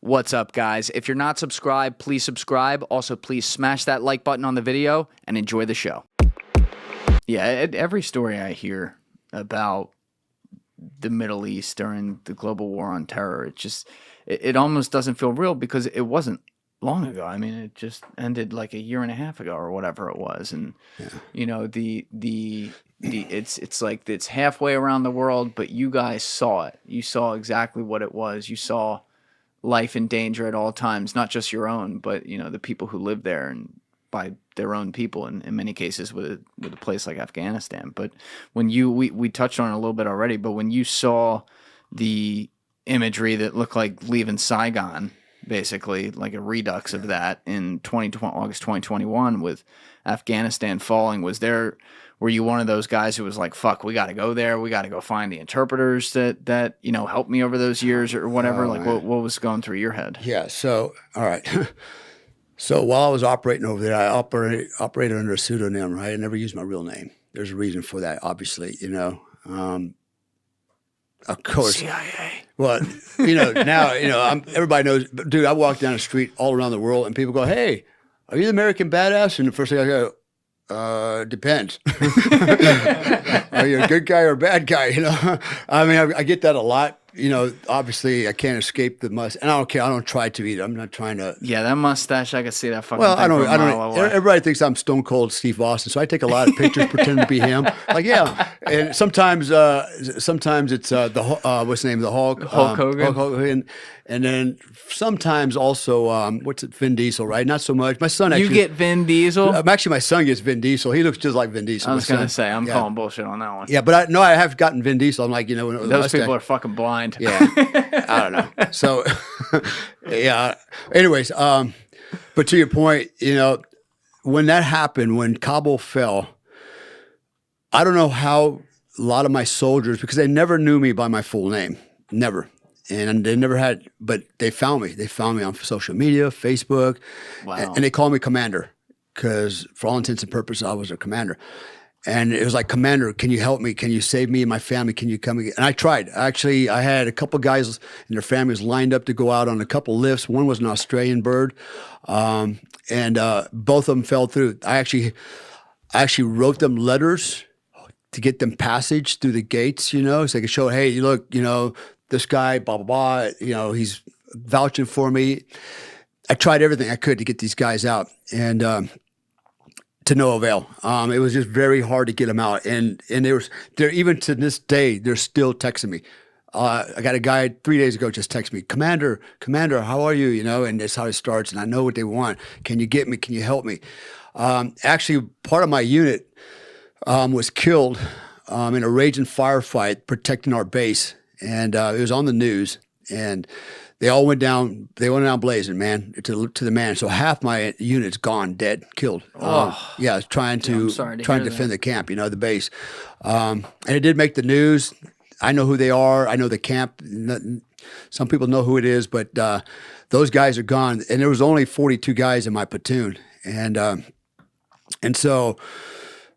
What's up, guys? If you're not subscribed, please subscribe. Also, please smash that like button on the video and enjoy the show. Yeah, every story I hear about the Middle East during the global war on terror, it almost doesn't feel real because it wasn't long ago. I mean, it just ended like a year and a half ago or whatever it was. And, you know, it's like it's halfway around the world, but you guys saw it. You saw exactly what it was. You saw life in danger at all times, not just your own, but, you know, the people who live there and by their own people in many cases with a place like Afghanistan. But when we touched on it a little bit already, but when you saw the imagery that looked like leaving Saigon, basically like a redux of that in August 2021 with Afghanistan falling, were you one of those guys who was like, fuck, we got to go there. We got to go find the interpreters that you know, helped me over those years or whatever? What was going through your head? Yeah. So, all right. So while I was operating over there, I operated under a pseudonym, right? I never used my real name. There's a reason for that, obviously, you know. Of course. CIA. Well, you know, now, you know, everybody knows, dude, I walk down the street all around the world and people go, hey, are you the American badass? And the first thing I go, depends. Are you a good guy or a bad guy? You know, I mean, I get that a lot. You know, obviously, I can't escape the mustache, and I don't care. I don't try to either. I'm not trying to. Yeah, that mustache, I can see that fucking. Well, thing I don't. from a mile away. Everybody thinks I'm Stone Cold Steve Austin, so I take a lot of pictures pretending to be him. Like, yeah, and sometimes it's the what's the name of the Hulk? Hulk Hogan. Hulk Hogan, and then sometimes also what's it? Vin Diesel, right? Not so much. My son actually. You get Vin Diesel. Actually, my son gets Vin Diesel. He looks just like Vin Diesel. I was gonna say I'm calling bullshit on that one. Yeah, but I have gotten Vin Diesel. I'm like, you know, those people are fucking blind. Yeah, I don't know. So, yeah. Anyways, but to your point, you know, when that happened, when Kabul fell, I don't know how a lot of my soldiers, because they never knew me by my full name, never. And they never had, but they found me. They found me on social media, Facebook, and they called me Commander because for all intents and purposes, I was their commander. And it was like, Commander, can you help me? Can you save me and my family? Can you come? And I tried. Actually, I had a couple guys and their families lined up to go out on a couple lifts. One was an Australian bird, and both of them fell through. I actually wrote them letters to get them passage through the gates, you know, so they could show, hey, you look, you know, this guy, blah, blah, blah, you know, he's vouching for me. I tried everything I could to get these guys out, and to no avail. It was just very hard to get them out. And they're even to this day, they're still texting me. I got a guy 3 days ago just text me, Commander, how are you? You know, and that's how it starts. And I know what they want. Can you get me? Can you help me? Actually, part of my unit was killed in a raging firefight protecting our base. And it was on the news. And they all went down. They went down blazing, man, to the man. So half my unit's gone, dead, killed. Yeah, trying to defend the camp, you know, the base. And it did make the news. I know who they are. I know the camp. Some people know who it is, but those guys are gone. And there was only 42 guys in my platoon, and so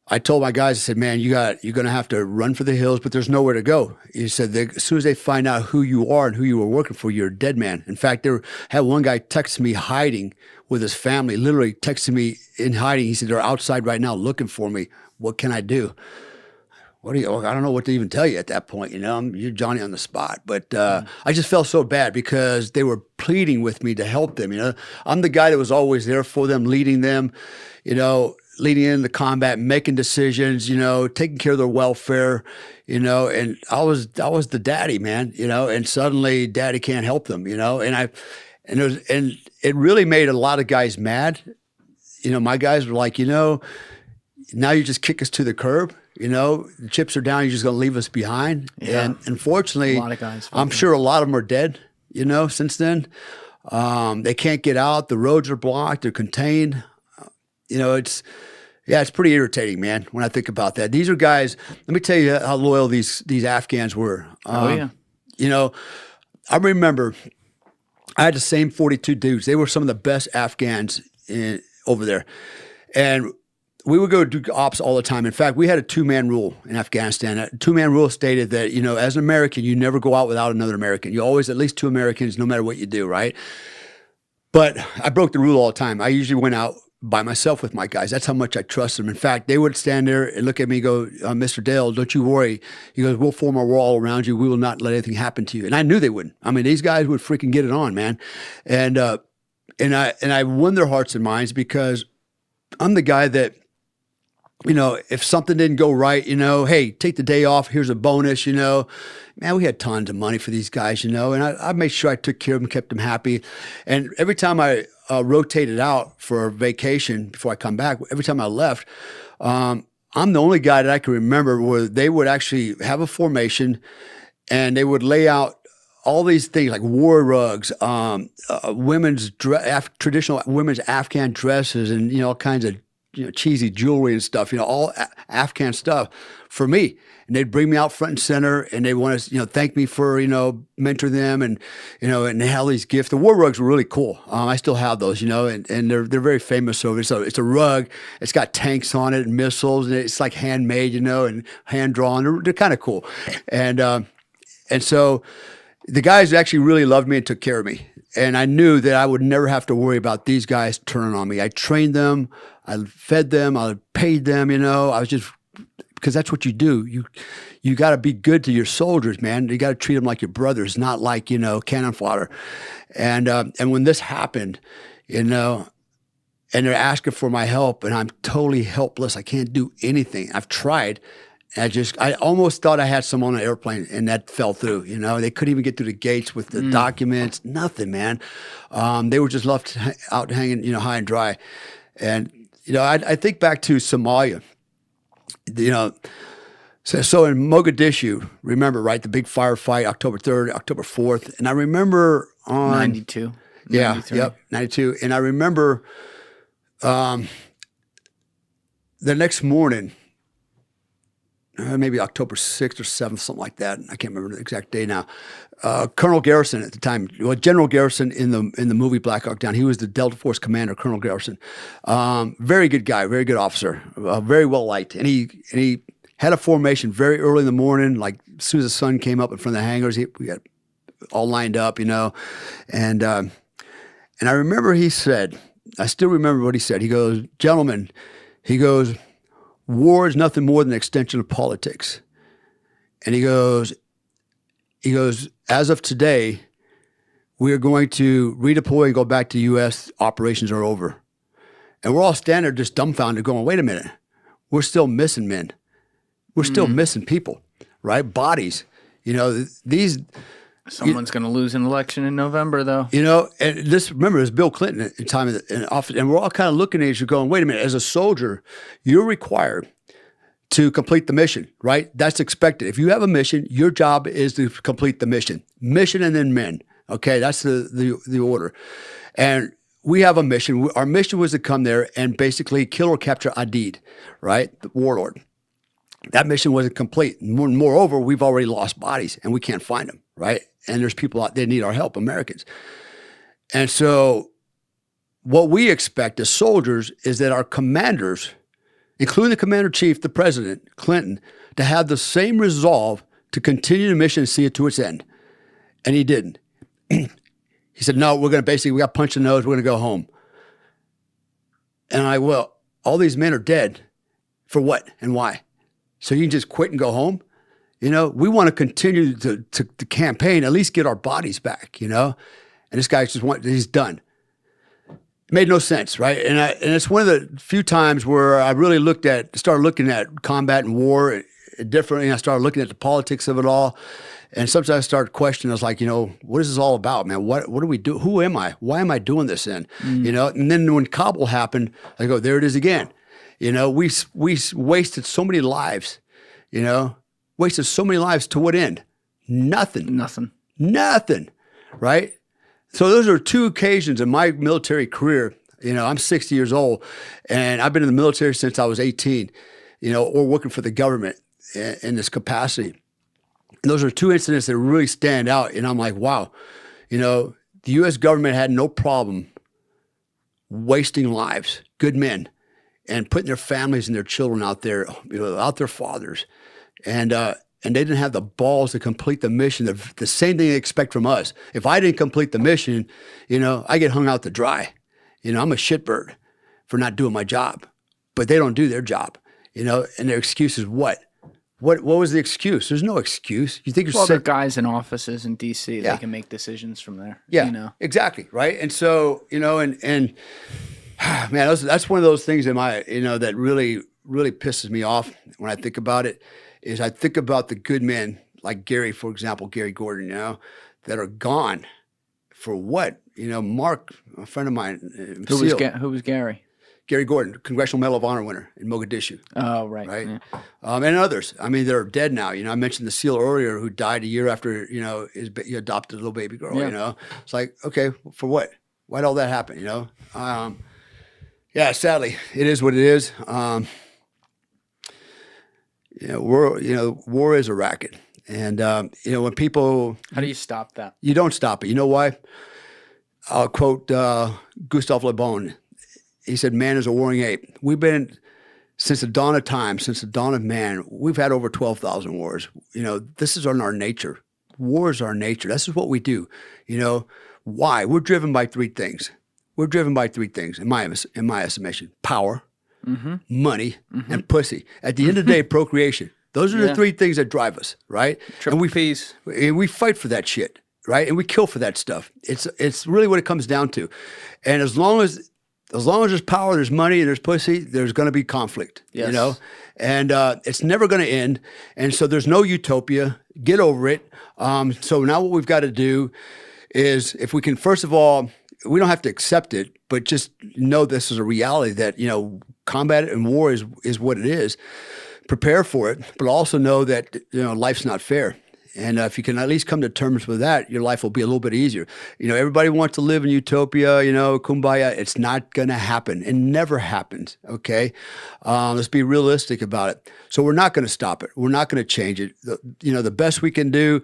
I told my guys, I said, man, you're going to have to run for the hills, but there's nowhere to go. He said, as soon as they find out who you are and who you were working for, you're a dead man. In fact, had one guy text me hiding with his family, literally texting me in hiding. He said, they're outside right now looking for me. What can I do? I don't know what to even tell you at that point. You know, you're Johnny on the spot. But I just felt so bad because they were pleading with me to help them. You know, I'm the guy that was always there for them, leading them, you know, leading into combat, making decisions, you know, taking care of their welfare, you know, and I was the daddy, man, you know, and suddenly daddy can't help them, you know, and it really made a lot of guys mad. You know, my guys were like, you know, now you just kick us to the curb, you know, the chips are down, you're just going to leave us behind. Yeah. And unfortunately, a lot of guys, I'm sure a lot of them are dead, you know, since then. They can't get out. The roads are blocked. They're contained. You know, it's pretty irritating, man, when I think about that. These are guys, let me tell you how loyal these Afghans were. You know, I remember I had the same 42 dudes. They were some of the best Afghans over there. And we would go do ops all the time. In fact, we had a 2-man rule in Afghanistan. A 2-man rule stated that, as an American, you never go out without another American. You always at least 2 Americans, no matter what you do, right? But I broke the rule all the time. I usually went out by myself with my guys. That's how much I trust them. In fact, they would stand there and look at me and go, Mr. Dale, don't you worry. He goes, we'll form a wall around you. We will not let anything happen to you. And I knew they wouldn't. I mean, these guys would freaking get it on, man. And I won their hearts and minds because I'm the guy that, if something didn't go right, hey, take the day off. Here's a bonus, Man, we had tons of money for these guys, and I made sure I took care of them, kept them happy. And every time I rotated out for vacation before I come back, every time I left, I'm the only guy that I can remember where they would actually have a formation and they would lay out all these things like war rugs, women's traditional women's Afghan dresses, and all kinds of cheesy jewelry and stuff, all Afghan stuff for me. And they'd bring me out front and center, and they want to, thank me for, mentor them, and and they had all these gifts. The war rugs were really cool. I still have those, and they're very famous over. So it's a rug. It's got tanks on it and missiles, and it's like handmade, and hand drawn. They're kind of cool, and so the guys actually really loved me and took care of me. And I knew that I would never have to worry about these guys turning on me. I trained them, I fed them, I paid them, I was just, because that's what you do. You got to be good to your soldiers, man. You got to treat them like your brothers, not like, cannon fodder. And when this happened, and they're asking for my help, and I'm totally helpless. I can't do anything. I've tried. I almost thought I had some on an airplane, and that fell through. They couldn't even get through the gates with the documents, nothing, man. They were just left out hanging, high and dry. And, I think back to Somalia, so in Mogadishu, remember, right, the big firefight, October 3rd, October 4th. And I remember on 92. Yeah, yep, 92. And I remember the next morning, maybe October 6th or 7th, something like that. I can't remember the exact day now. Colonel Garrison at the time, General Garrison in the movie Black Hawk Down, he was the Delta Force commander, Colonel Garrison. Very good guy, very good officer, very well liked. And he had a formation very early in the morning, like as soon as the sun came up in front of the hangars, we got all lined up, And I remember he said, I still remember what he said. He goes, gentlemen, war is nothing more than an extension of politics. And he goes, as of today, we are going to redeploy and go back to the U.S. Operations are over. And we're all standing there just dumbfounded going, wait a minute, we're still missing men. We're still missing people, right? Bodies. These... Someone's going to lose an election in November, though. And remember, it was Bill Clinton at the time in office, and we're all kind of looking at each other going, wait a minute, as a soldier, you're required to complete the mission, right? That's expected. If you have a mission, your job is to complete the mission. Mission and then men, okay? That's the order. And we have a mission. Our mission was to come there and basically kill or capture Adid, right? The warlord. That mission wasn't complete. Moreover, we've already lost bodies, and we can't find them, right? And there's people out there that need our help, Americans. And so what we expect as soldiers is that our commanders, including the commander-in-chief, the president, Clinton, to have the same resolve to continue the mission and see it to its end. And he didn't. He said, no, we got punched in the nose, we're going to go home. And well, all these men are dead. For what and why? So you can just quit and go home? We want to continue to campaign, at least get our bodies back, And this guy he's done. It made no sense, right? And it's one of the few times where I really started looking at combat and war differently. And I started looking at the politics of it all. And sometimes I started questioning. I was like, what is this all about, man? What do we do? Who am I? Why am I doing this in? And then when Kabul happened, I go, there it is again. We wasted so many lives, wasted so many lives to what end? Nothing, right? So those are two occasions in my military career. I'm 60 years old, and I've been in the military since I was 18, or working for the government in this capacity. And those are two incidents that really stand out, and I'm like, wow, the U.S. government had no problem wasting lives, good men, and putting their families and their children out there, without their fathers. And they didn't have the balls to complete the mission, the same thing they expect from us. If I didn't complete the mission, I get hung out to dry. I'm a shitbird for not doing my job. But they don't do their job, and their excuse is what? What was the excuse? There's no excuse. You think Well, the guys in offices in D.C., Yeah. they can make decisions from there. Yeah, exactly, right? And so, and man, that's one of those things that really, really pisses me off when I think about it, is I think about the good men like Gary, for example, Gary Gordon, that are gone for what? Mark, a friend of mine, Who was Gary? Gary Gordon, Congressional Medal of Honor winner in Mogadishu. Oh, right. Right. Yeah. And others. I mean, they're dead now. I mentioned the SEAL earlier who died a year after, he adopted a little baby girl, Yeah. It's like, okay, for what? Why'd all that happen, Yeah, sadly, it is what it is. War is a racket. And, when people... How do you stop that? You don't stop it. You know why? I'll quote Gustave Le Bon. He said, man is a warring ape. We've been, since the dawn of time, since the dawn of man, we've had over 12,000 wars. This is on our nature. War is our nature. This is what we do. Why? We're driven by three things. In my estimation. Power, money, and pussy. At the end of the day, procreation. Those are the three things that drive us, right? Triple P's. And we fight for that shit, right? And we kill for that stuff. It's really what it comes down to. And as long as there's power, there's money, and there's pussy, there's going to be conflict, Yes. And it's never going to end. And so there's no utopia. Get over it. So now what we've got to do is, if we can, first of all, we don't have to accept it, but just know this is a reality that, combat and war is what it is. Prepare for it, but also know that, life's not fair. And if you can at least come to terms with that, your life will be a little bit easier. Everybody wants to live in utopia, kumbaya. It's not going to happen. It never happens, okay? Let's be realistic about it. So we're not going to stop it. We're not going to change it. The best we can do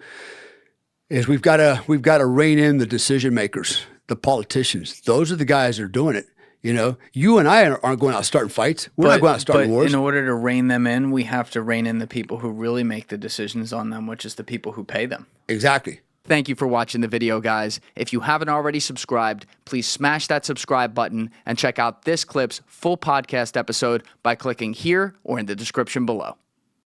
is we've got to rein in the decision makers, the politicians. Those are the guys that are doing it. You and I aren't going out starting fights. We're not going out starting wars. In order to rein them in, we have to rein in the people who really make the decisions on them, which is the people who pay them. Exactly. Thank you for watching the video, guys. If you haven't already subscribed, please smash that subscribe button and check out this clip's full podcast episode by clicking here or in the description below.